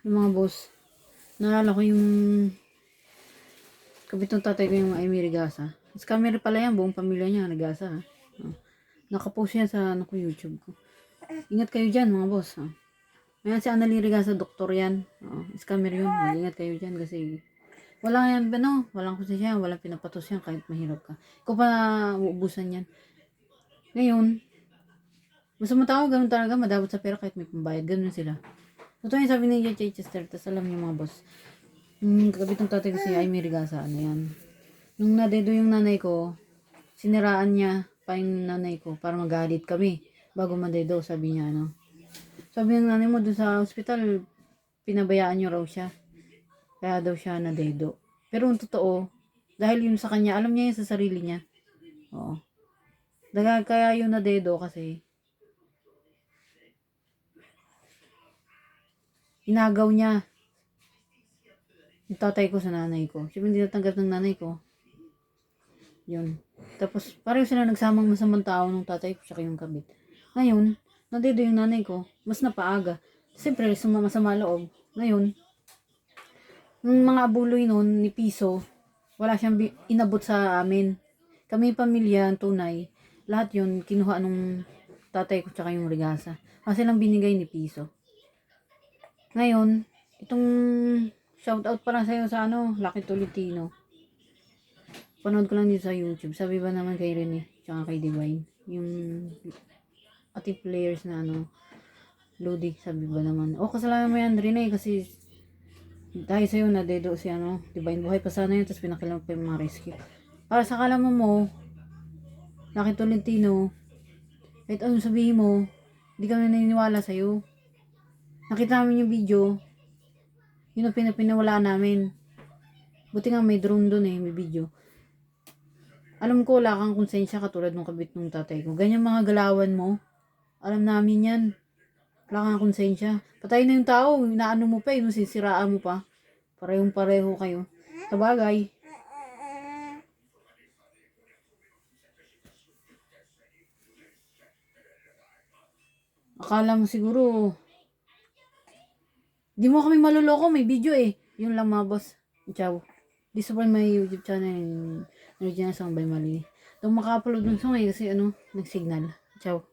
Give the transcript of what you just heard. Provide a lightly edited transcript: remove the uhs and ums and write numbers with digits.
Yung mga boss, naalala ko yung kabit ng tatay ko yung Amy Rigasa. Scammer pala yan, buong pamilya niya, Rigasa. Ha? Oh. Nakapost yan sa ano ko, YouTube ko. Ingat kayo dyan mga boss. Ha? Ayan si Annalyn Rigasa, doktor yan. Oh, scammer yun. Ingat kayo dyan kasi walang yan, walang konsensya, walang pinapatos yan kahit mahirap ka. Ikaw pa uubusan yan. Ngayon, masama tao, ganun talaga, madabot sa pera kahit may pambayad. Ganun sila. Totoo yung sabi ni J. Chester, tas alam niyo mga boss. Kabit ng tatay ko si Amy Rigasa, ano yan. Nung nadedo yung nanay ko, siniraan niya pa yung nanay ko para magalit kami. Bago madedo, sabi niya, ano. Sabi ng nanay mo, dun sa hospital, pinabayaan niyo raw siya. Kaya daw siya nadedo. Pero ang totoo, dahil yun sa kanya, alam niya yun sa sarili niya. Oo. Kaya yun nadedo kasi, inagaw niya yung tatay ko sa nanay ko. Siyempre hindi natanggap ng nanay ko. Yun. Tapos, pareho sila nagsamang masamang tao ng tatay ko tsaka yung kabit. Ngayon, nandido yung nanay ko, mas napaaga. Siyempre, masama loob. Ngayon, yung mga abuloy nun ni Piso, wala siyang inabot sa amin. Kami pamilya, tunay, lahat yun, kinuha nung tatay ko tsaka yung Rigasa. Kasi lang binigay ni Piso. Ngayon, itong shoutout pala sa'yo sa ano, Lucky Tolentino. Panood ko lang dito sa YouTube. Sabi ba naman kay Rene, tsaka kay Divine, yung ating players na ano, Lodi, sabi ba naman. Kasalanan mo yan, Rene, kasi dahil sa'yo na dedo si ano, Divine. Buhay pa sana yun, tapos pinakilang pa yung mga rescue. Para sa kalaman mo, Lucky Tolentino, kahit anong sabihin mo, hindi kami naniniwala sa'yo. Nakita namin yung video, yun ang pinawala namin. Buti nga may drone dun may video. Alam ko wala kang konsensya katulad ng kabit ng tatay ko. Ganyan mga galawan mo. Alam namin yan. Wala kang konsensya. Patay na yung tao. Inaano mo pa sisiraan mo pa. Parehong pareho kayo. Sabagay. Akala mo siguro, di mo kami maluloko. May video Yun lang mga boss. Ciao. Di support my YouTube channel. Original Song by Mali. Doon maka-upload ng song kasi nag-signal. Ciao.